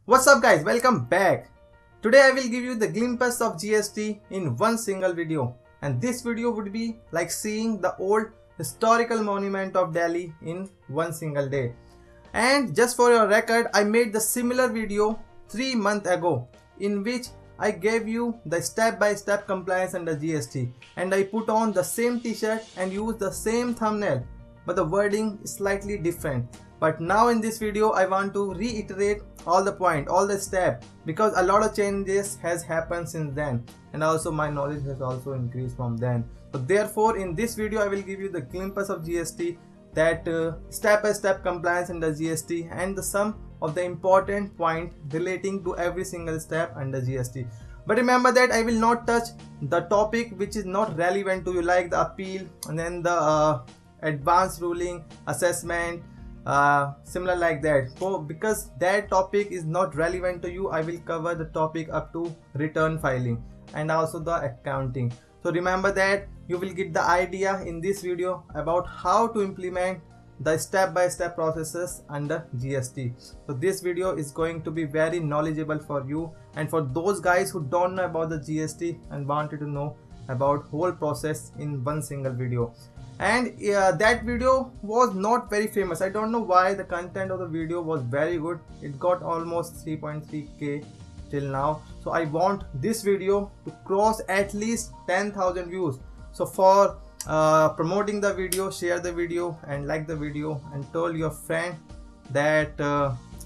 What's up guys, welcome back. Today I will give you the glimpse of GST in one single video, and this video would be like seeing the old historical monument of Delhi in one single day. And just for your record, I made the similar video 3 months ago in which I gave you the step-by-step compliance under GST, and I put on the same t-shirt and used the same thumbnail, but the wording is slightly different. But now in this video I want to reiterate all the point, all the step, because a lot of changes has happened since then, and also my knowledge has also increased from then. So therefore in this video I will give you the glimpse of GST, that step-by-step compliance under GST, and the sum of the important point relating to every single step under GST. But remember that I will not touch the topic which is not relevant to you, like the appeal and then the advanced ruling, assessment, similar like that. So because that topic is not relevant to you, I will cover the topic up to return filing and also the accounting. So remember that you will get the idea in this video about how to implement the step-by-step processes under GST. So this video is going to be very knowledgeable for you and for those guys who don't know about the GST and wanted to know about whole process in one single video. And that video was not very famous. I don't know why. The content of the video was very good. It got almost 3.3k till now. So I want this video to cross at least 10,000 views. So for promoting the video, share the video and like the video, and tell your friend that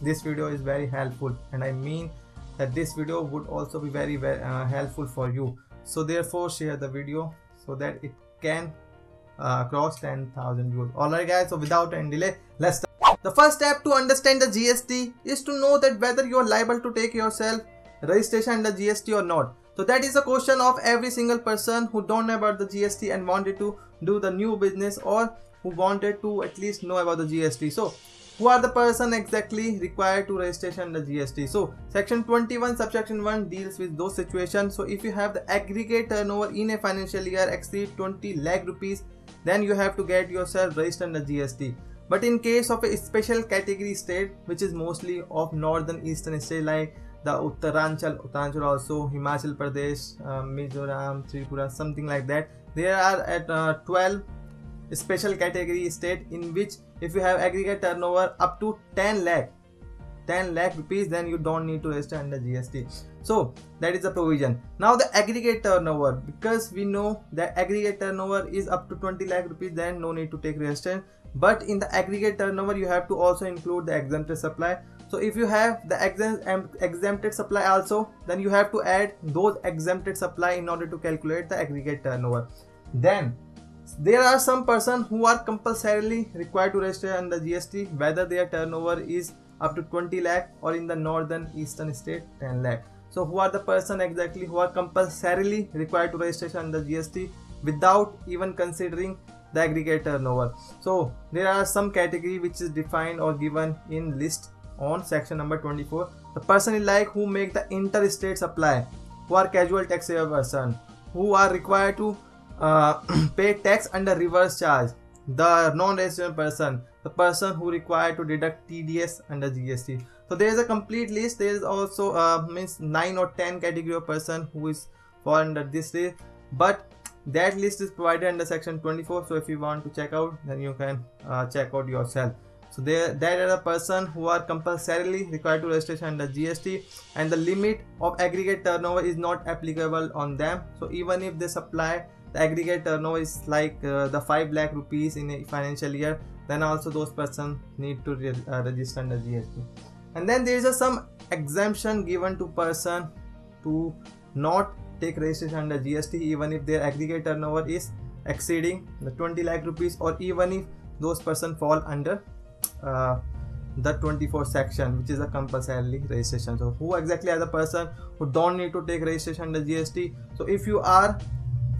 this video is very helpful, and I mean that this video would also be very helpful for you. So therefore share the video so that it can cross 10,000 views. Alright guys, so without any delay, let's start. The first step to understand the GST is to know that whether you are liable to take yourself registration under GST or not. So that is a question of every single person who don't know about the GST and wanted to do the new business, or who wanted to at least know about the GST. So who are the person exactly required to registration under GST? So section 21 subsection 1 deals with those situations. So if you have the aggregate turnover in a financial year exceed 20 lakh rupees, then you have to get yourself registered under GST. But in case of a special category state, which is mostly of northern eastern state like the Uttaranchal also, Himachal Pradesh, Mizoram, Tripura, something like that, there are at 12 special category state in which if you have aggregate turnover up to 10 lakh rupees, then you don't need to register under GST. So that is the provision. Now the aggregate turnover, because we know that aggregate turnover is up to 20 lakh rupees, then no need to take registration. But in the aggregate turnover you have to also include the exempted supply. So if you have the exempted supply also, then you have to add those exempted supply in order to calculate the aggregate turnover. Then there are some persons who are compulsorily required to register under GST, whether their turnover is up to 20 lakh or in the northern eastern state 10 lakh. So who are the person exactly who are compulsorily required to register under GST without even considering the aggregate turnover? So there are some category which is defined or given in list on section number 24. The person is like who make the interstate supply, who are casual taxable person, who are required to pay tax under reverse charge, the non-resident person, the person who required to deduct TDS under GST. So there is a complete list. There is also means 9 or 10 category of person who is fall under this list, but that list is provided under section 24. So if you want to check out, then you can check out yourself. So there are the person who are compulsorily required to register under GST, and the limit of aggregate turnover is not applicable on them. So even if they supply the aggregate turnover is like the 5 lakh rupees in a financial year, then also those persons need to register under GST. And then there is some exemption given to person to not take registration under GST even if their aggregate turnover is exceeding the 20 lakh rupees, or even if those person fall under the 24 section, which is a compulsory registration. So who exactly are the person who don't need to take registration under GST? So if you are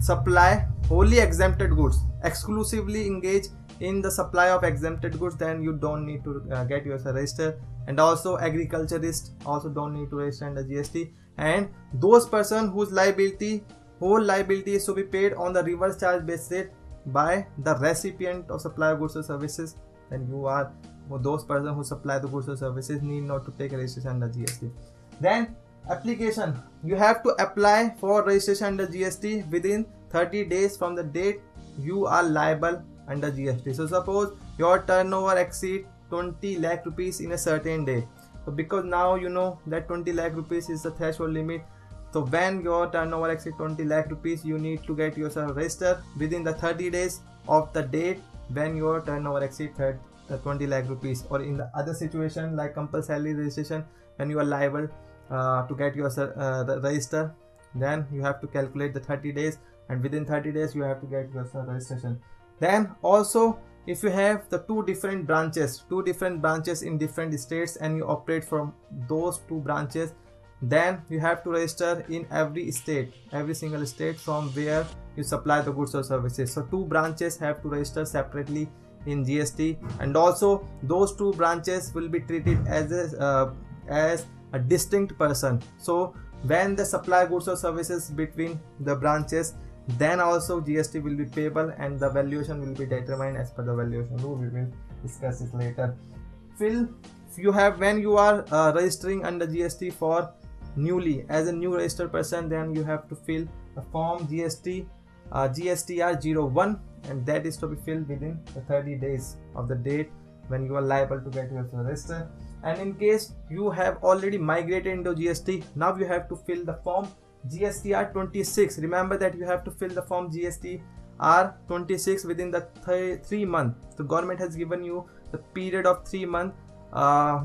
supply wholly exempted goods, exclusively engage in the supply of exempted goods, then you don't need to get yourself registered. And also agriculturist also don't need to register under GST. And those person whose whole liability is to be paid on the reverse charge basis by the recipient of supply of goods or services, then you are those persons who supply the goods or services need not to take registration under GST. Then application, you have to apply for registration under GST within 30 days from the date you are liable under GST. So suppose your turnover exceed 20 lakh rupees in a certain day. So because now you know that 20 lakh rupees is the threshold limit. So when your turnover exceeds 20 lakh rupees, you need to get yourself registered within the 30 days of the date when your turnover exceeds 20 lakh rupees. Or in the other situation like compulsory registration, when you are liable to get yourself registered, then you have to calculate the 30 days, and within 30 days you have to get yourself registration. Then also, if you have the two different branches in different states and you operate from those two branches, then you have to register in every single state from where you supply the goods or services. So two branches have to register separately in GST, and also those two branches will be treated as a distinct person. So when they supply goods or services between the branches, then also GST will be payable and the valuation will be determined as per the valuation rule. We will discuss it later. When you are registering under GST for newly as a new registered person, then you have to fill the form GSTR 01, and that is to be filled within the 30 days of the date when you are liable to get yourself registered. And in case you have already migrated into GST, now you have to fill the form GSTR 26. Remember that you have to fill the form GSTR 26 within the 3 months. The government has given you the period of 3 months.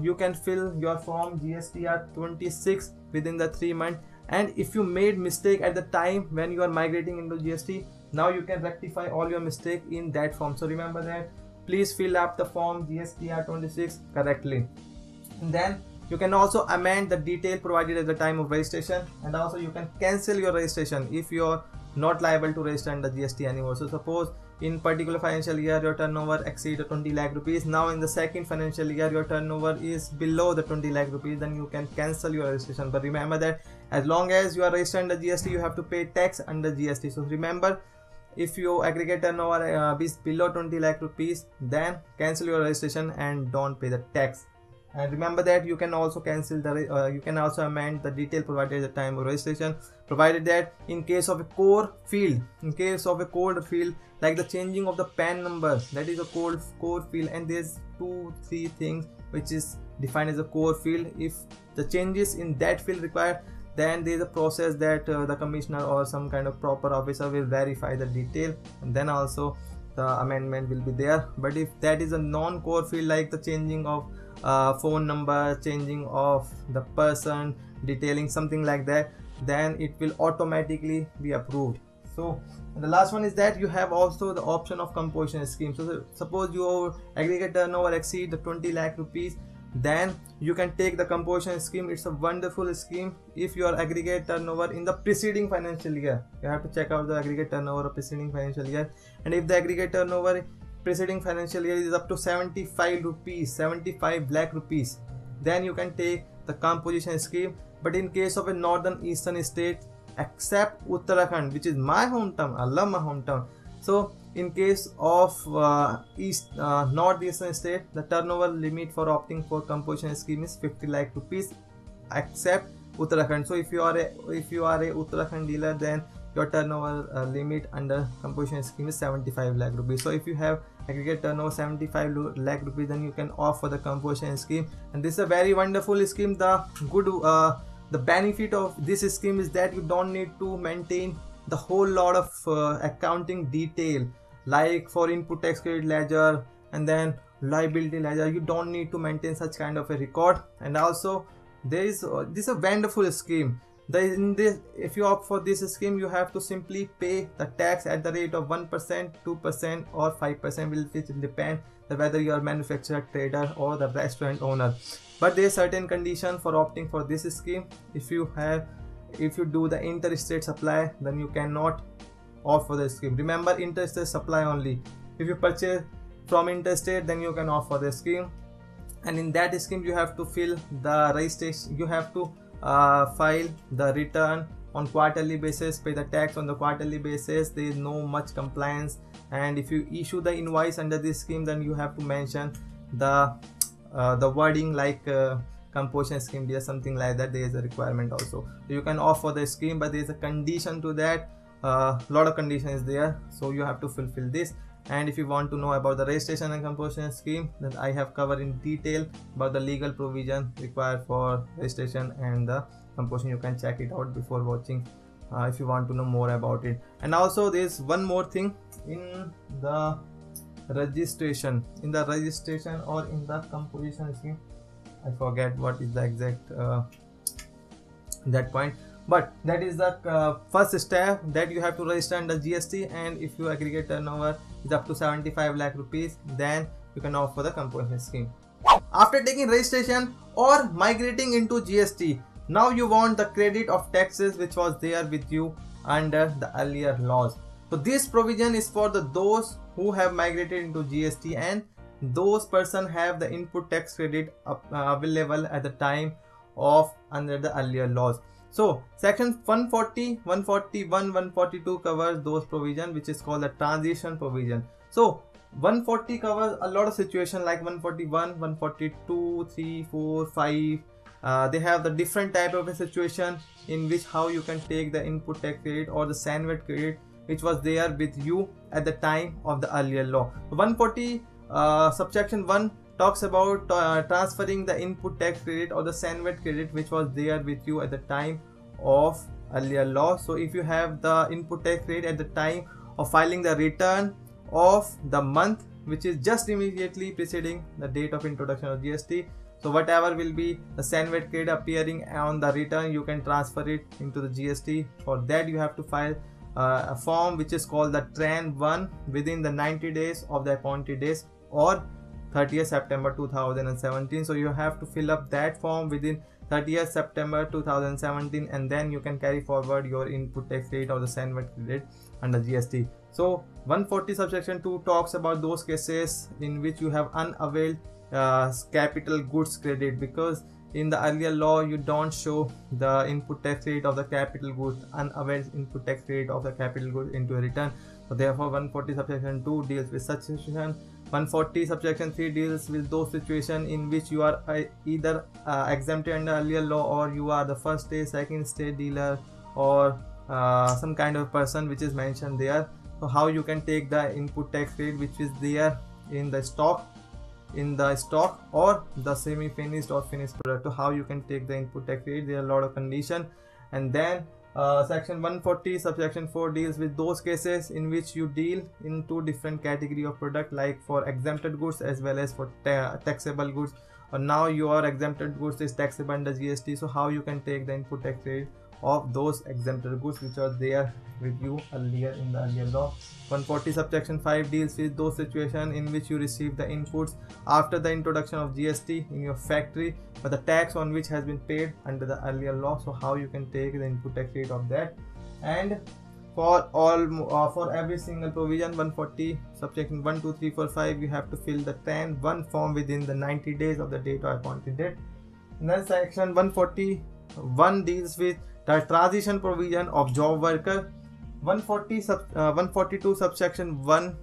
You can fill your form GSTR 26 within the 3 months, and if you made mistake at the time when you are migrating into GST, now you can rectify all your mistake in that form. So remember that, please fill up the form GSTR 26 correctly. And then you can also amend the detail provided at the time of registration, and also you can cancel your registration if you are not liable to register under GST anymore. So suppose in particular financial year your turnover exceeds 20 lakh rupees. Now in the second financial year your turnover is below the 20 lakh rupees, then you can cancel your registration. But remember that as long as you are registered under GST, you have to pay tax under GST. So remember, if you aggregate turnover is below 20 lakh rupees, then cancel your registration and don't pay the tax. And remember that you can also cancel the you can also amend the detail provided at the time of registration, provided that in case of a core field, like the changing of the PAN number, that is a core field, and there's 2-3 things which is defined as a core field. If the changes in that field required, then there is a process that the commissioner or some kind of proper officer will verify the detail, and then also the amendment will be there. But if that is a non-core field, like the changing of phone number, changing of the person, detailing something like that, then it will automatically be approved. So the last one is that you have also the option of composition scheme. So suppose your aggregate turnover exceed the 20 lakh rupees, then you can take the composition scheme. It's a wonderful scheme. If your aggregate turnover in the preceding financial year, you have to check out the aggregate turnover of preceding financial year, and if the aggregate turnover preceding financial year is up to 75 lakh rupees, then you can take the composition scheme. But in case of a northern eastern state, except Uttarakhand, which is my hometown, I love my hometown, so in case of northeastern state, the turnover limit for opting for composition scheme is 50 lakh rupees, except Uttarakhand. So if you are a Uttarakhand dealer, then your turnover limit under composition scheme is 75 lakh rupees. So if you have aggregate turnover 75 lakh rupees, then you can opt for the composition scheme. And this is a very wonderful scheme. The benefit of this scheme is that you don't need to maintain the whole lot of accounting detail, like for input tax credit ledger and then liability ledger. You don't need to maintain such kind of a record. And also this is a wonderful scheme. If you opt for this scheme, you have to simply pay the tax at the rate of 1%, 2% or 5%, which will depend whether you are manufacturer, trader or the restaurant owner. But there are certain conditions for opting for this scheme. If you do the interstate supply, then you cannot opt for the scheme. Remember, interstate supply only. If you purchase from interstate, then you can opt for the scheme. And in that scheme, you have to fill the registration. You have to file the return on quarterly basis, pay the tax on the quarterly basis. There is no much compliance. And if you issue the invoice under this scheme, then you have to mention the wording like composition scheme deal, something like that. There is a requirement also. You can opt for the scheme, but there is a condition to that. Lot of conditions there, so you have to fulfill this. And if you want to know about the registration and composition scheme, then I have covered in detail about the legal provision required for registration and the composition. You can check it out before watching if you want to know more about it. And also there is one more thing in the registration, or in the composition scheme. I forget what is the exact that point, but that is the first step, that you have to register under GST, and if your aggregate turnover is up to 75 lakh rupees, then you can opt for the composition scheme. After taking registration or migrating into GST, now you want the credit of taxes which was there with you under the earlier laws. So this provision is for those who have migrated into GST, and those person have the input tax credit available at the time of under the earlier laws. So section 140, 141, 142 covers those provision which is called the transition provision. So 140 covers a lot of situation like 141, 142, 3, 4, 5. They have the different type of a situation in which how you can take the input tax credit or the CENVAT credit which was there with you at the time of the earlier law. 140 subsection 1 talks about transferring the input tax credit or the CENVAT credit which was there with you at the time of earlier law. So if you have the input tax credit at the time of filing the return of the month which is just immediately preceding the date of introduction of GST, so whatever will be the CENVAT credit appearing on the return, you can transfer it into the GST. For that you have to file a form which is called the Tran 1 within the 90 days of the appointed days or 30th September 2017. So you have to fill up that form within 30th September 2017, and then you can carry forward your input tax rate or the CENVAT credit under GST. So 140 subsection 2 talks about those cases in which you have unavailed capital goods credit, because in the earlier law you don't show the input tax rate of the capital goods, unavailed input tax rate of the capital goods into a return. So therefore 140 subsection 2 deals with such situation. 140 subsection 3 deals with those situations in which you are either exempted under earlier law, or you are the first state, second state dealer, or some kind of person which is mentioned there. So how you can take the input tax rate which is there in the stock or the semi-finished or finished product. So how you can take the input tax rate, there are a lot of conditions. And then section 140 subsection 4 deals with those cases in which you deal in two different category of product, like for exempted goods as well as for taxable goods. Or now your exempted goods is taxable under GST, so how you can take the input tax rate of those exempted goods which are there with you earlier in the earlier law. 140 subsection 5 deals with those situations in which you receive the inputs after the introduction of GST in your factory, but the tax on which has been paid under the earlier law. So how you can take the input tax rate of that. And for all for every single provision, 140 subsection 1, 2, 3, 4, 5, you have to fill the Tran 1 form within the 90 days of the date or appointed date. And then section 141 deals with the transition provision of job worker. 142 subsection 1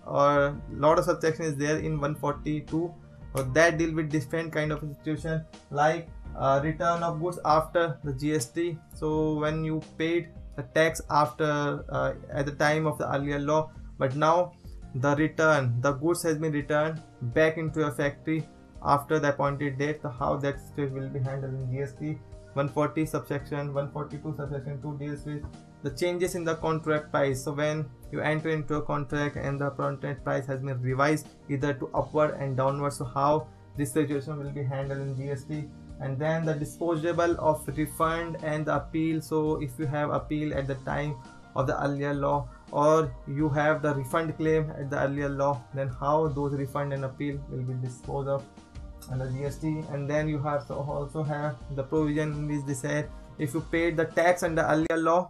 or lot of subsection is there in 142, so that deal with different kind of situation like return of goods after the GST. So when you paid the tax after at the time of the earlier law, but now the goods has been returned back into your factory after the appointed date, so how that situation will be handled in GST. 140 subsection 142 subsection 2 deals with the changes in the contract price. So when you enter into a contract and the contract price has been revised either to upward and downward, so how this situation will be handled in GST. And then the disposable of refund and the appeal. So if you have appeal at the time of the earlier law, or you have the refund claim at the earlier law, then how those refund and appeal will be disposed of under GST. And then you have also have the provision in which they said if you paid the tax under earlier law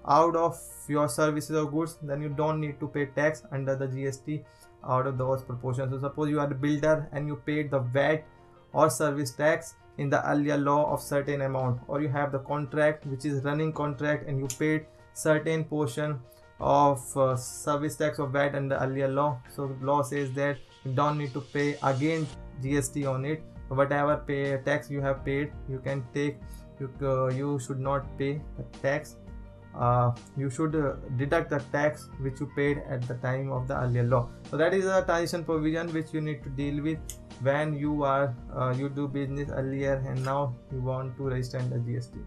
out of your services or goods, then you don't need to pay tax under the GST out of those proportions. So suppose you are the builder and you paid the VAT or service tax in the earlier law of certain amount, or you have the contract which is running contract and you paid certain portion of service tax or VAT under earlier law. So law says that you don't need to pay again GST on it. Whatever tax you have paid, you can take, you should not pay the tax. You should deduct the tax which you paid at the time of the earlier law. So that is a transition provision which you need to deal with when you are you do business earlier and now you want to register under GST.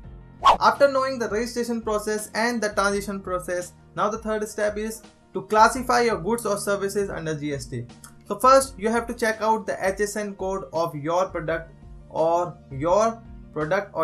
After knowing the registration process and the transition process, now the third step is to classify your goods or services under GST. So first you have to check out the HSN code of your product or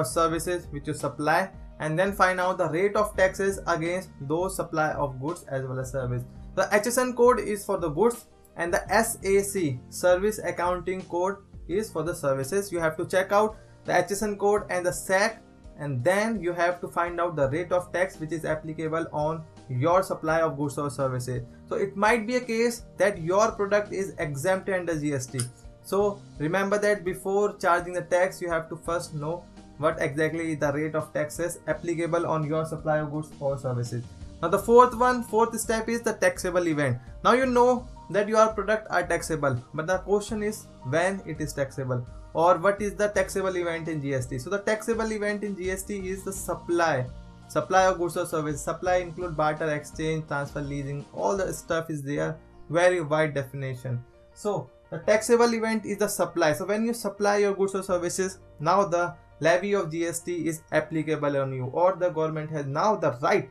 services which you supply, and then find out the rate of taxes against those supply of goods as well as service. The HSN code is for the goods and the SAC, service accounting code, is for the services. You have to check out the HSN code and the SAC, and then you have to find out the rate of tax which is applicable on your supply of goods or services. So it might be a case that your product is exempted under GST. So remember that before charging the tax, you have to first know what exactly is the rate of taxes applicable on your supply of goods or services. Now the fourth step is the taxable event. Now you know that your product are taxable, but the question is when it is taxable, or what is the taxable event in GST. So the taxable event in GST is the supply of goods or service. Supply include barter, exchange, transfer, leasing, all the stuff is there, very wide definition. So the taxable event is the supply. So when you supply your goods or services, now the levy of GST is applicable on you, or the government has now the right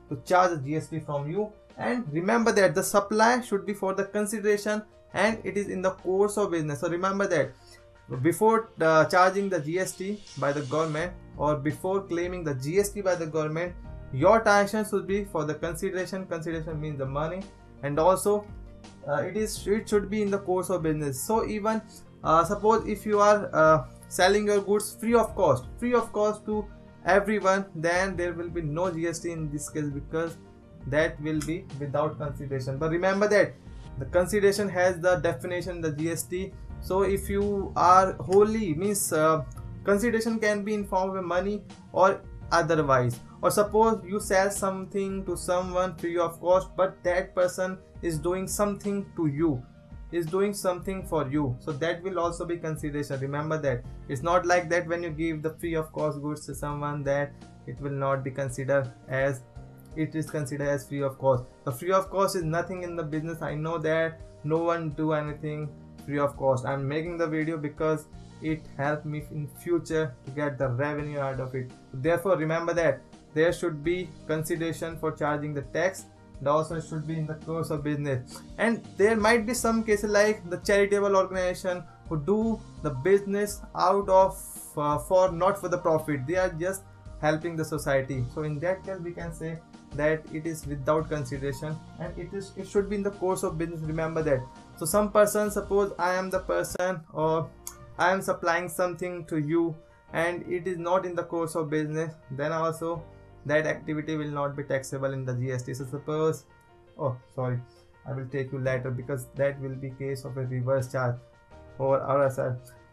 to charge the GST from you. And remember that the supply should be for the consideration and it is in the course of business. So remember that before charging the GST by the government, or before claiming the GST by the government, your transaction should be for the consideration. Consideration means the money, and also it should be in the course of business. So even suppose if you are selling your goods free of cost to everyone, then there will be no GST in this case, because that will be without consideration. But remember that the consideration has the definition, the GST. So if you are wholly, means consideration can be in form of money or otherwise. Or suppose you sell something to someone free of cost, but that person is doing something to you, is doing something for you, so that will also be consideration. Remember that it's not like that when you give the free of cost goods to someone that it will not be considered as, it is considered as free of cost. The free of cost is nothing in the business. I know that no one do anything free of cost. I'm making the video because it helped me in future to get the revenue out of it. Therefore remember that there should be consideration for charging the tax, and also should be in the course of business. And there might be some cases like the charitable organization who do the business out of for not for the profit, they are just helping the society. So in that case we can say that it is without consideration, and it should be in the course of business. Remember that. So some person, suppose I am the person, or I am supplying something to you and it is not in the course of business, then also that activity will not be taxable in the GST. So suppose, oh sorry, I will take you later, because that will be case of a reverse charge, or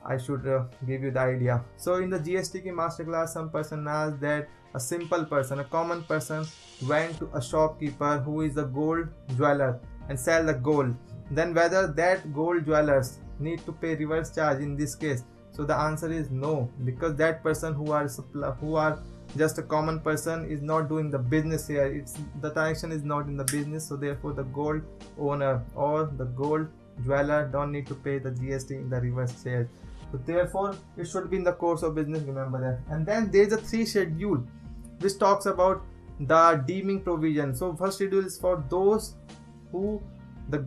I should give you the idea. So in the GST ki masterclass, some person asked that a simple person, a common person went to a shopkeeper who is a gold jeweler and sell the gold, then whether that gold jewelers need to pay reverse charge in this case. So the answer is no, because that person who are just a common person is not doing the business here. It's the transaction is not in the business, so therefore the gold owner or the gold jeweler don't need to pay the GST in the reverse charge. So therefore it should be in the course of business. Remember that. And then there is a 3 schedule which talks about the deeming provision. So first schedule is for those who the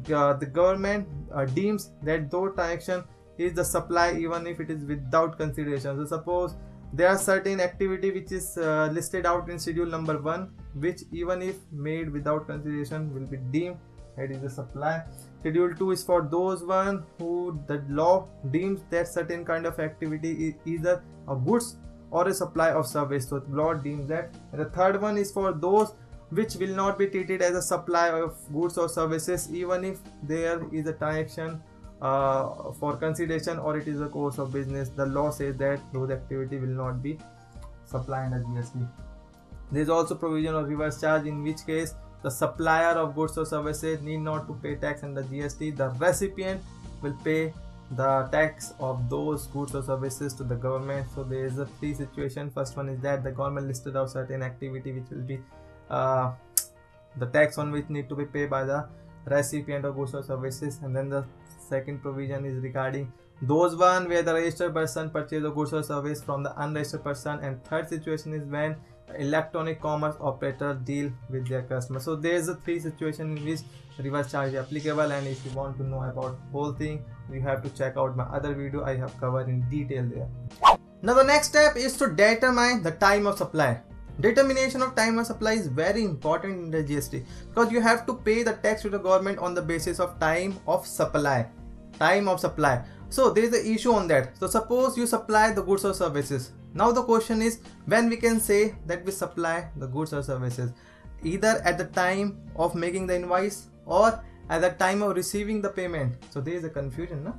government deems that those transaction is the supply even if it is without consideration. So suppose there are certain activity which is listed out in schedule number 1, which even if made without consideration will be deemed that is the supply. Schedule 2 is for those one who the law deems that certain kind of activity is either a goods or a supply of service. So law deems that. And the third one is for those which will not be treated as a supply of goods or services even if there is a transaction for consideration or it is a course of business. The law says that those activity will not be supply under GST. There is also provision of reverse charge, in which case the supplier of goods or services need not to pay tax under GST. The recipient will pay the tax of those goods or services to the government. So there is a three situation. First one is that the government listed out certain activity which will be the tax on which need to be paid by the recipient of goods or services, and then the second provision is regarding those one where the registered person purchase a goods or service from the unregistered person, and third situation is when electronic commerce operator deal with their customer. So there is a three situation in which reverse charge is applicable, and if you want to know about whole thing, you have to check out my other video. I have covered in detail there. Now the next step is to determine the time of supply. Determination of time of supply is very important in the GST because you have to pay the tax to the government on the basis of time of supply. Time of supply. So there is an issue on that. So suppose you supply the goods or services. Now the question is when we can say that we supply the goods or services, either at the time of making the invoice or at the time of receiving the payment. So there is a confusion, no?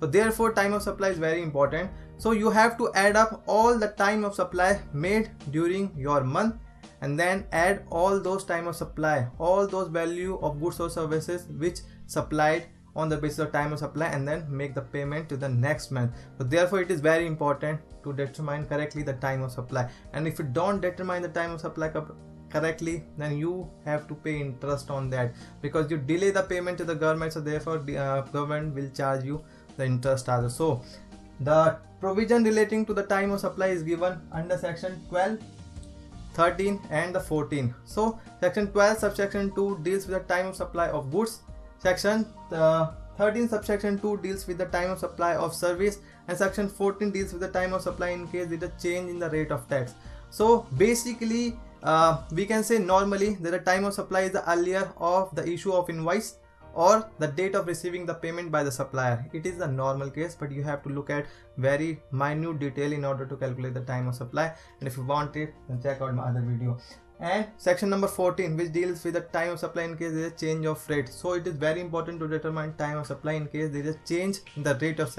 So therefore time of supply is very important. So you have to add up all the time of supply made during your month, and then add all those time of supply, all those value of goods or services which supplied on the basis of time of supply, and then make the payment to the next month. So therefore it is very important to determine correctly the time of supply, and if you don't determine the time of supply correctly, then you have to pay interest on that because you delay the payment to the government. So therefore the government will charge you the interest also. So the provision relating to the time of supply is given under section 12, 13 and the 14. So section 12 subsection 2 deals with the time of supply of goods, section 13 subsection 2 deals with the time of supply of service, and section 14 deals with the time of supply in case there is a change in the rate of tax. So basically we can say normally that the time of supply is the earlier of the issue of invoice or the date of receiving the payment by the supplier. It is the normal case, but you have to look at very minute detail in order to calculate the time of supply, and if you want it, then check out my other video. And section number 14, which deals with the time of supply in case there is a change of rate. So it is very important to determine time of supply in case there is a change in the rate of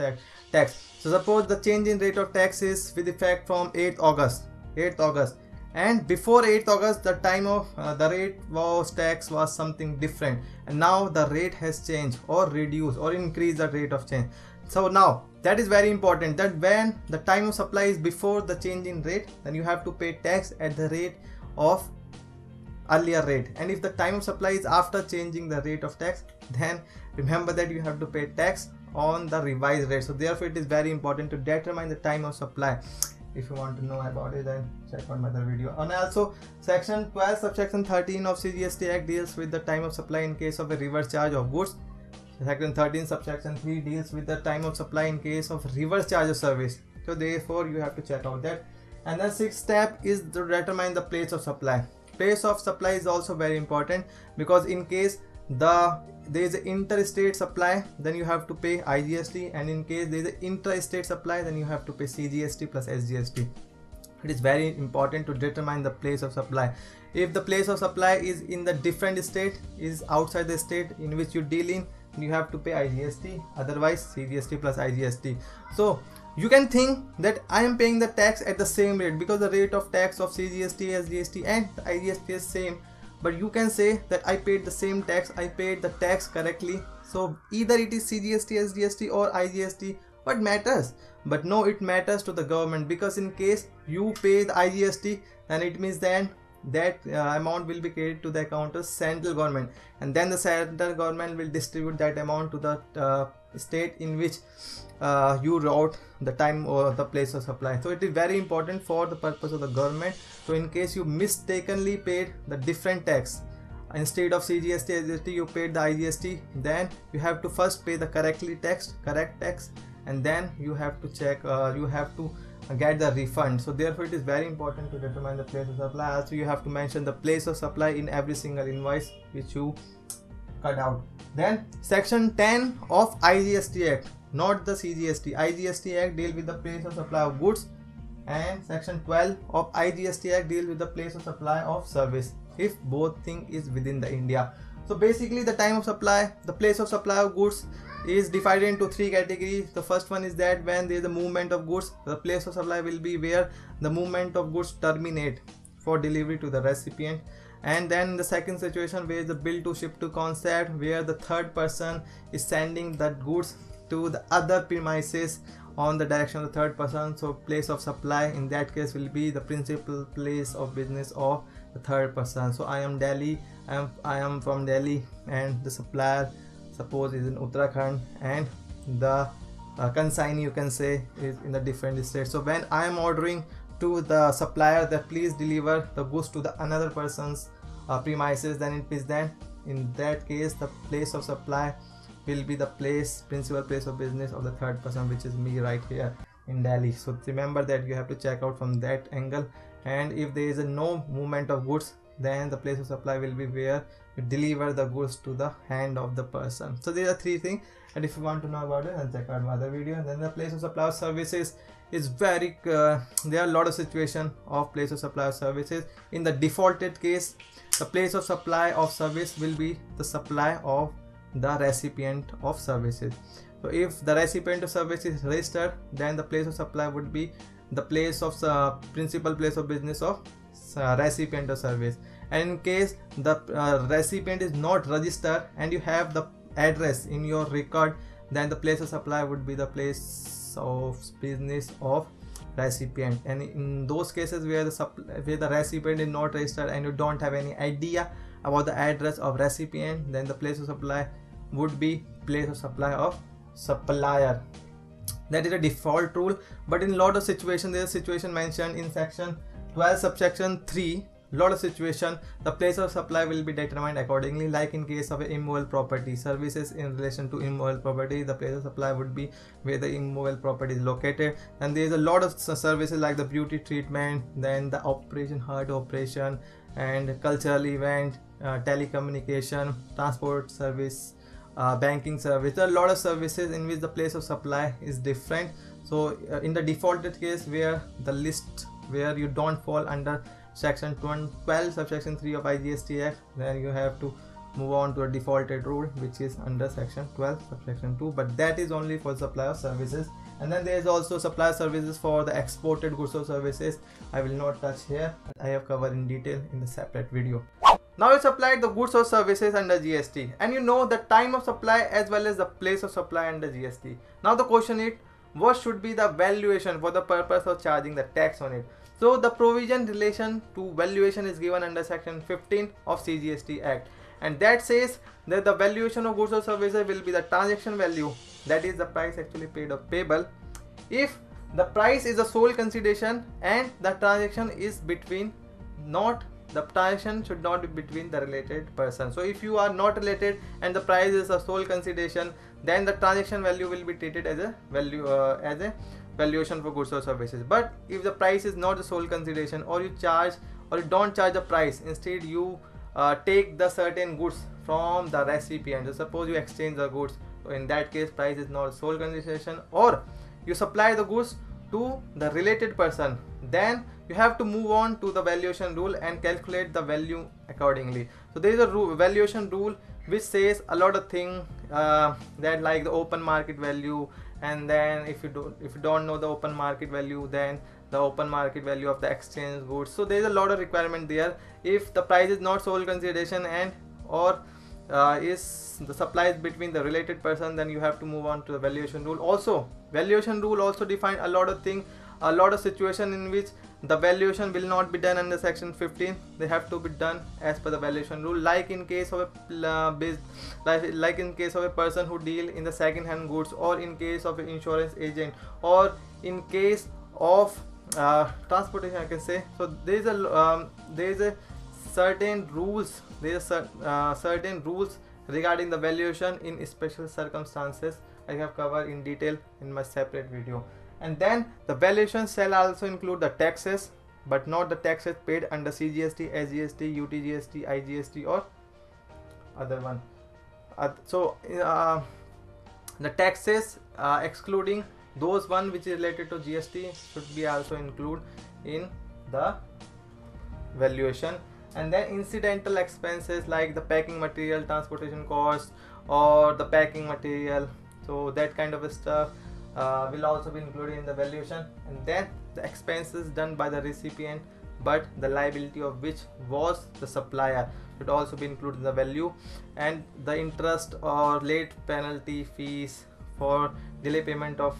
tax. So suppose the change in rate of tax is with effect from 8th August, and before 8th August the time of the rate was tax was something different, and now the rate has changed or reduced or increased the rate of change. So now that is very important that when the time of supply is before the change in rate, then you have to pay tax at the rate of earlier rate, and if the time of supply is after changing the rate of tax, then remember that you have to pay tax on the revised rate. So therefore it is very important to determine the time of supply. If you want to know about it, then check out my other video. And also section 12 subsection 13 of CGST Act deals with the time of supply in case of a reverse charge of goods. Section 13 subsection 3 deals with the time of supply in case of reverse charge of service. So therefore you have to check out that. And the sixth step is to determine the place of supply. Place of supply is also very important because in case there is an interstate supply, then you have to pay IGST, and in case there is an intrastate supply, then you have to pay CGST plus SGST. It is very important to determine the place of supply. If the place of supply is in the different state, is outside the state in which you deal in, you have to pay IGST, otherwise CGST plus IGST. So you can think that I am paying the tax at the same rate because the rate of tax of CGST, SGST and IGST is same. But you can say that I paid the same tax, I paid the tax correctly. So either it is CGST, SGST or IGST, what matters? But no, it matters to the government because in case you pay the IGST, then it means then that amount will be credited to the account of central government, and then the central government will distribute that amount to the state in which you wrote the time or the place of supply. So it is very important for the purpose of the government. So in case you mistakenly paid the different tax, instead of CGST, SGST, you paid the IGST, then you have to first pay the correct tax, and then you have to check, you have to get the refund. So therefore it is very important to determine the place of supply. Also you have to mention the place of supply in every single invoice which you cut out. Then section 10 of IGST Act, not the CGST, IGST Act deal with the place of supply of goods, and section 12 of IGST Act deal with the place of supply of service if both thing is within the India. So basically the time of supply, the place of supply of goods is divided into three categories. The first one is that when there is a movement of goods, the place of supply will be where the movement of goods terminate for delivery to the recipient. And then the second situation where the bill to ship to concept, where the third person is sending that goods to the other premises on the direction of the third person. So place of supply in that case will be the principal place of business of the third person. So I am Delhi, I am from Delhi, and the supplier suppose is in Uttarakhand, and the consignee you can say is in the different state. So when I am ordering to the supplier that please deliver the goods to the another person's premises, then it is then in that case the place of supply will be the principal place of business of the third person, which is me right here in Delhi. So remember that you have to check out from that angle, and if there is no movement of goods, then the place of supply will be where you deliver the goods to the hand of the person. So these are three things, and if you want to know about it, then check out my other video. And then the place of supply of services is very there are a lot of situation of place of supply of services. In the defaulted case, the place of supply of service will be the supply of the recipient of services. So if the recipient of service is registered, then the place of supply would be the place of principal place of business of recipient of service. And in case the recipient is not registered and you have the address in your record, then the place of supply would be the place of business of recipient. And in those cases where the recipient is not registered and you don't have any idea about the address of recipient, then the place of supply would be place of supply of supplier. That is a default rule, but in a lot of situations there is a situation mentioned in section 12 subsection 3. Lot of situation the place of supply will be determined accordingly, like in case of a immovable property services in relation to immovable property, the place of supply would be where the immovable property is located. And there is a lot of services like the beauty treatment, then the heart operation, and cultural event, telecommunication, transport service, banking service. There are a lot of services in which the place of supply is different. So in the defaulted case where the list where you don't fall under section 12 subsection 3 of IGST Act, then you have to move on to a defaulted rule which is under section 12 subsection 2, but that is only for supply of services. And then there is also supply services for the exported goods or services. I will not touch here, I have covered in detail in the separate video. Now you supplied the goods or services under GST, and you know the time of supply as well as the place of supply under GST. Now the question is, what should be the valuation for the purpose of charging the tax on it? So the provision relation to valuation is given under section 15 of CGST Act, and that says that the valuation of goods or services will be the transaction value, that is the price actually paid or payable, if the price is the sole consideration and the transaction is between the transaction should not be between the related person. So if you are not related and the price is a sole consideration, then the transaction value will be treated as a value as a valuation for goods or services. But if the price is not the sole consideration, or you charge or you don't charge the price, instead you take the certain goods from the recipient. So suppose you exchange the goods, so in that case price is not sole consideration, or you supply the goods to the related person, then you have to move on to the valuation rule and calculate the value accordingly. So there is a valuation rule which says a lot of things that like the open market value, and then if you don't know the open market value, then the open market value of the exchange goods. So there is a lot of requirement there. If the price is not sole consideration and or is the supply is between the related person, then you have to move on to the valuation rule. Also valuation rule also define a lot of things, a lot of situation in which the valuation will not be done under section 15. They have to be done as per the valuation rule, like in case of a like in case of a person who deal in the second hand goods, or in case of an insurance agent, or in case of transportation, I can say. So there is a certain rules, certain rules regarding the valuation in special circumstances. I have covered in detail in my separate video. And then the valuation shall also include the taxes, but not the taxes paid under CGST, SGST, UTGST, IGST or other one. The taxes excluding those one which is related to GST should be also included in the valuation. And then incidental expenses like the packing material, transportation cost, or the packing material, so that kind of stuff will also be included in the valuation. And then the expenses done by the recipient, but the liability of which was the supplier, should also be included in the value. And the interest or late penalty fees for delay payment of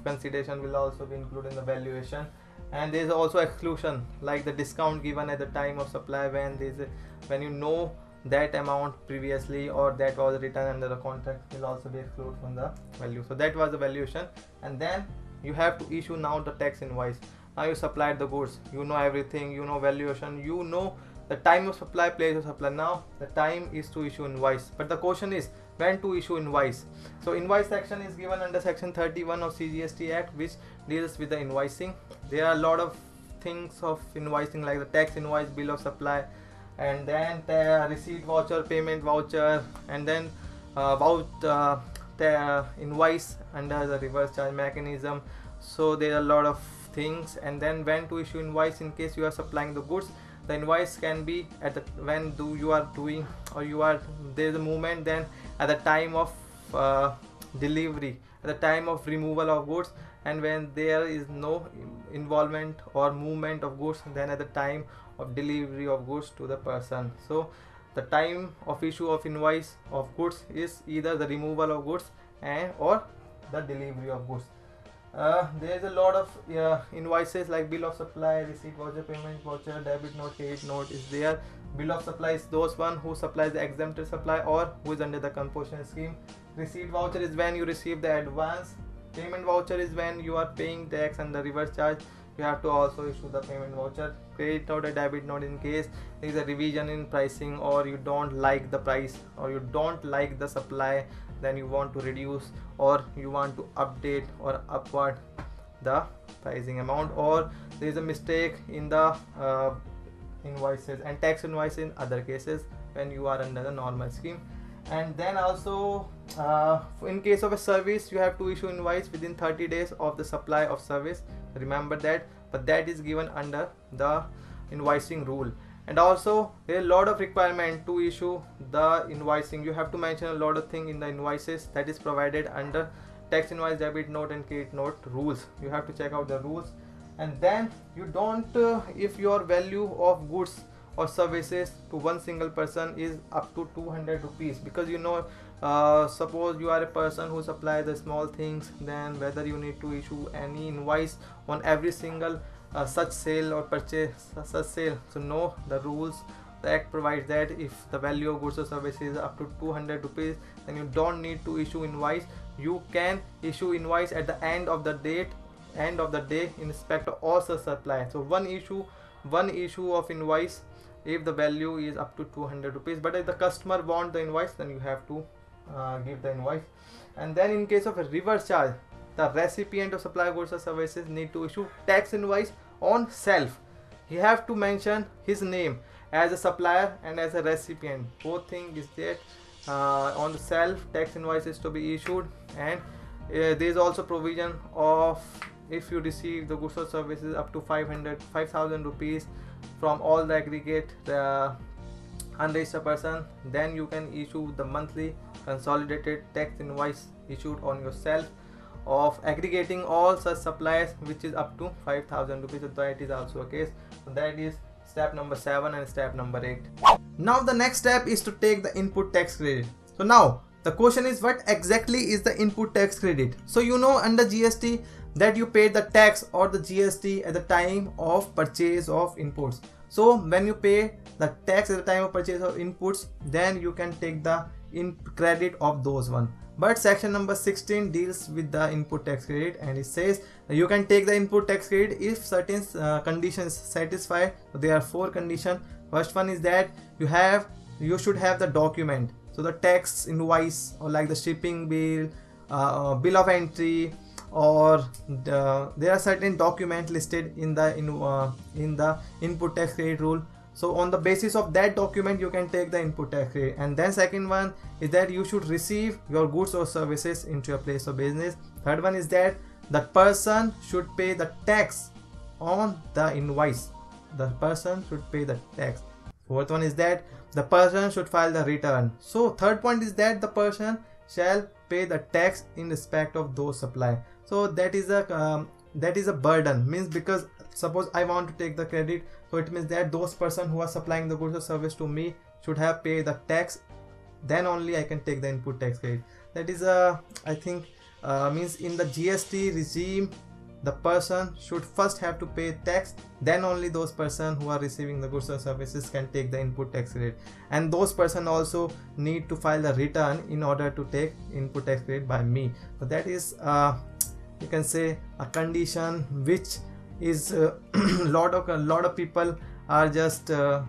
consideration will also be included in the valuation. And there is also exclusion like the discount given at the time of supply when you know that amount previously or that was written under the contract will also be excluded from the value. So that was the valuation. And then you have to issue now the tax invoice. Now you supplied the goods, you know everything, you know valuation, you know the time of supply, place of supply. Now the time is to issue invoice, but the question is when to issue invoice. So invoice section is given under section 31 of CGST Act, which deals with the invoicing. There are a lot of things of invoicing like the tax invoice, bill of supply, and then the receipt voucher, payment voucher, and then about the invoice under the reverse charge mechanism. So there are a lot of things. And then when to issue invoice in case you are supplying the goods. The invoice can be at the you are doing or there is a movement, then at the time of delivery, at the time of removal of goods, and when there is no involvement or movement of goods, then at the time of delivery of goods to the person. So the time of issue of invoice of goods is either the removal of goods or the delivery of goods. There is a lot of invoices like bill of supply, receipt voucher, payment voucher, debit note, credit note is there. Bill of supply is those one who supplies the exempted supply or who is under the compulsion scheme. Receipt voucher is when you receive the advance. Payment voucher is when you are paying tax and the reverse charge. You have to also issue the payment voucher. Credit note or debit note in case there is a revision in pricing or you don't like the price or you don't like the supply, then you want to reduce or you want to update or upward the pricing amount, or there is a mistake in the invoices. And tax invoice in other cases when you are under the normal scheme. And then also in case of a service, you have to issue invoice within 30 days of the supply of service. Remember that, but that is given under the invoicing rule. And also there is a lot of requirement to issue the invoicing. You have to mention a lot of things in the invoices that is provided under tax invoice, debit note and credit note rules. You have to check out the rules. And then you don't if your value of goods or services to one single person is up to 200 rupees, because you know suppose you are a person who supplies the small things, then whether you need to issue any invoice on every single such sale or purchase such sale. So no, the rules, the act provides that if the value of goods or services is up to 200 rupees, then you don't need to issue invoice. You can issue invoice at the end of the day in respect of all such supply. So one issue of invoice if the value is up to 200 rupees, but if the customer want the invoice, then you have to give the invoice. And then in case of a reverse charge, the recipient of supply goods or services need to issue tax invoice on self. He have to mention his name as a supplier and as a recipient. Both things is there. On the self, tax invoice is to be issued. And there is also provision of if you receive the goods or services up to 5,000 rupees from all the aggregate unregistered person, then you can issue the monthly consolidated tax invoice issued on yourself of aggregating all such supplies which is up to 5,000 rupees. So that is also a case. So that is step number 7 and step number 8. Now the next step is to take the input tax credit. So now the question is, what exactly is the input tax credit? So you know under GST that you pay the tax or the GST at the time of purchase of inputs. So when you pay the tax at the time of purchase of inputs, then you can take the credit of those one. But section number 16 deals with the input tax credit, and it says you can take the input tax credit if certain conditions satisfied. So there are 4 conditions. First one is that you should have the document. So the tax invoice or like the shipping bill, bill of entry, or there are certain documents listed in the input tax credit rule. So on the basis of that document you can take the input tax credit. And then second one is that you should receive your goods or services into your place of business. Third one is that the person should pay the tax on the invoice. The person should pay the tax. Fourth one is that the person should file the return. So third point is that the person shall pay the tax in respect of those supply. So that is a burden, means because suppose I want to take the credit, so it means that those person who are supplying the goods or service to me should have paid the tax, then only I can take the input tax credit. That is I think means in the GST regime, the person should first have to pay tax, then only those person who are receiving the goods or services can take the input tax credit, and those person also need to file the return in order to take input tax credit by me. So that is you can say a condition which is a lot of people are just not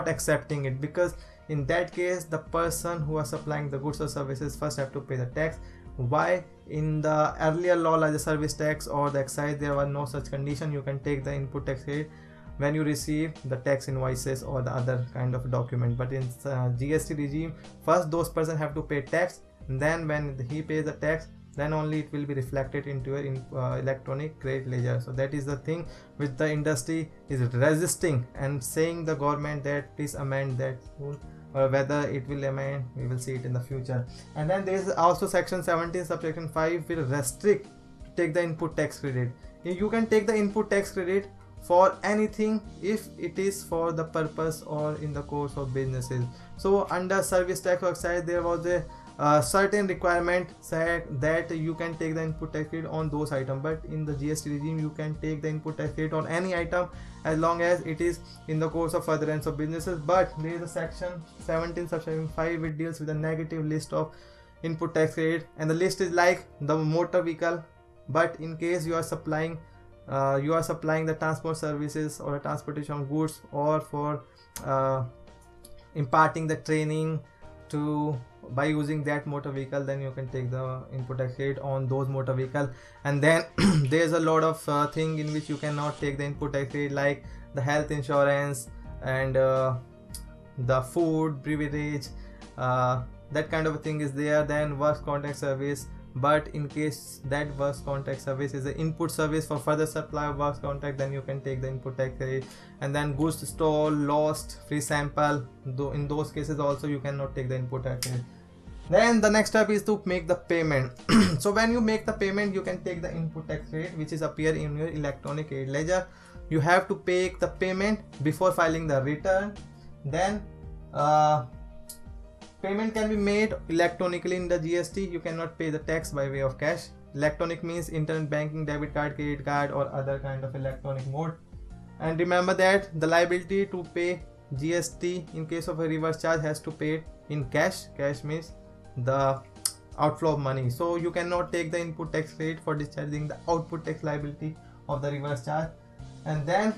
accepting it, because in that case the person who are supplying the goods or services first have to pay the tax. Why in the earlier law like the service tax or the excise there was no such condition? You can take the input tax credit when you receive the tax invoices or the other kind of document, but in GST regime first those person have to pay tax, and then when he pays the tax, then only it will be reflected into your electronic credit ledger. So that is the thing which the industry is resisting and saying the government that please amend that rule, or whether it will amend, we will see it in the future. And then there is also section 17 subsection 5 will restrict to take the input tax credit. You can take the input tax credit for anything if it is for the purpose or in the course of businesses. So under service tax or excise there was a certain requirement said that you can take the input tax credit on those items, but in the GST regime you can take the input tax credit on any item as long as it is in the course of furtherance of businesses. But there is a section 17 subsection 5 which deals with a negative list of input tax credit, and the list is like the motor vehicle, but in case you are supplying the transport services or transportation goods, or for imparting the training to by using that motor vehicle, then you can take the input tax credit on those motor vehicle. And then there's a lot of thing in which you cannot take the input tax credit, like the health insurance and the food beverage, that kind of a thing is there. Then works contract service, but in case that works contract service is an input service for further supply of works contract, then you can take the input tax credit. And then goods stole, lost, free sample, though in those cases also you cannot take the input tax credit. Then the next step is to make the payment. So when you make the payment, you can take the input tax credit which is appear in your electronic credit ledger. You have to pay the payment before filing the return. Then payment can be made electronically in the GST. You cannot pay the tax by way of cash. Electronic means internet banking, debit card, credit card, or other kind of electronic mode. And remember that the liability to pay GST in case of a reverse charge has to pay in cash. Cash means the outflow of money. So you cannot take the input tax credit for discharging the output tax liability of the reverse charge. And then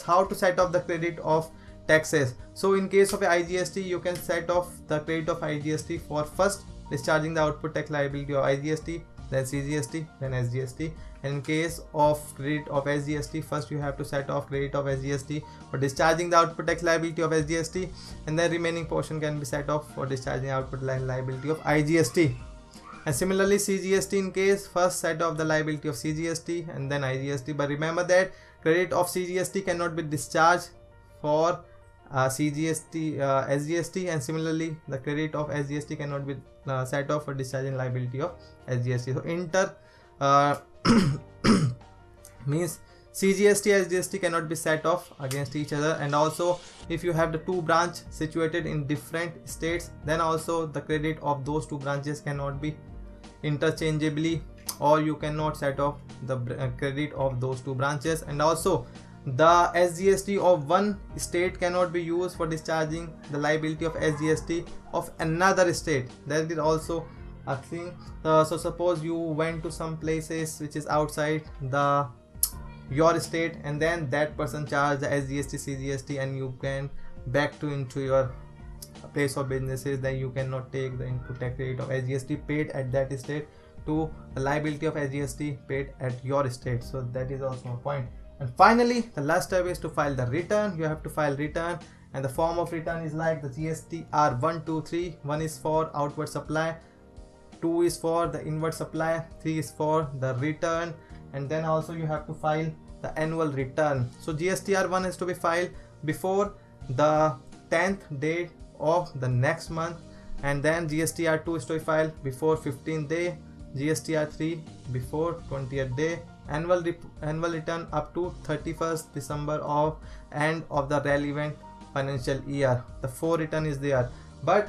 how to set off the credit of taxes. So in case of a IGST, you can set off the credit of IGST for first discharging the output tax liability of IGST, then CGST, then SGST. And in case of credit of SGST, first you have to set off credit of SGST for discharging the output tax liability of SGST, and then remaining portion can be set off for discharging output liability of IGST. And similarly CGST, in case first set off the liability of CGST and then IGST. But remember that credit of CGST cannot be discharged for CGST, SGST, and similarly the credit of SGST cannot be set off for discharging liability of SGST. So means CGST, SGST cannot be set off against each other. And also if you have the two branch situated in different states, then also the credit of those two branches cannot be interchangeably, or you cannot set off the credit of those two branches. And also the SGST of one state cannot be used for discharging the liability of SGST of another state. That is also a thing. So suppose you went to some places which is outside your state, and then that person charged the SGST, CGST, and you can back into your place of businesses, then you cannot take the input tax credit of SGST paid at that state to the liability of SGST paid at your state. So that is also a point. And finally the last step is to file the return. You have to file return, and the form of return is like the GST are 1, 2, 3. 1 is for outward supply, 2 is for the inward supply, 3 is for the return. And then also you have to file the annual return. So GSTR 1 has to be filed before the 10th day of the next month, and then GSTR 2 is to be filed before 15th day, GSTR 3 before 20th day, annual return up to 31st December of end of the relevant financial year. The 4 return is there, but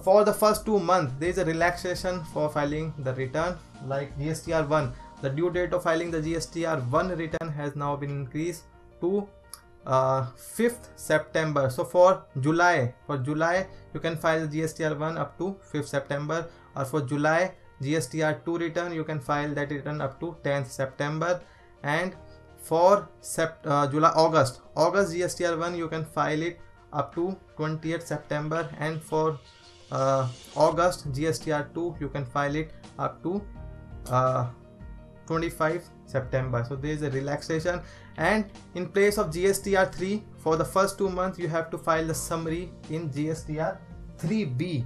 for the first 2 months there is a relaxation for filing the return. Like GSTR1, the due date of filing the GSTR1 return has now been increased to 5th September. So for July you can file GSTR1 up to 5th September, or for July GSTR2 return you can file that return up to 10th September, and for August GSTR1 you can file it up to 20th September, and for August GSTR2 you can file it up to 25 September. So there is a relaxation. And in place of GSTR3, for the first 2 months you have to file the summary in GSTR3B,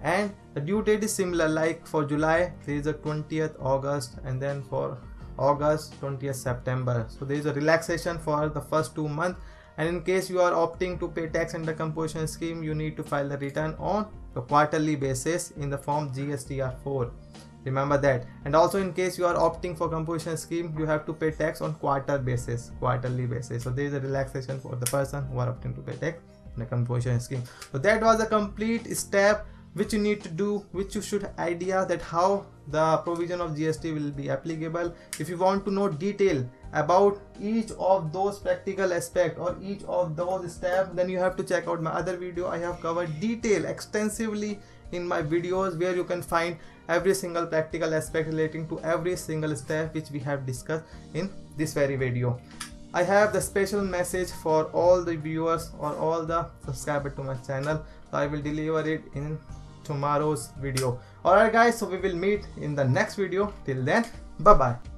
and the due date is similar. Like for July there is a 20th August, and then for August 20th September. So there is a relaxation for the first 2 months. And in case you are opting to pay tax under composition scheme, you need to file the return on the quarterly basis in the form GSTR4. Remember that. And also in case you are opting for composition scheme, you have to pay tax on quarterly basis. So there is a relaxation for the person who are opting to pay tax in the composition scheme. So that was a complete step which you need to do, which you should idea that how the provision of GST will be applicable. If you want to know detail about each of those practical aspects or each of those steps, then you have to check out my other video. I have covered detail extensively in my videos, where you can find every single practical aspect relating to every single step which we have discussed in this very video. I have the special message for all the viewers or all the subscribers to my channel. So I will deliver it in tomorrow's video. Alright guys, so we will meet in the next video. Till then, bye bye.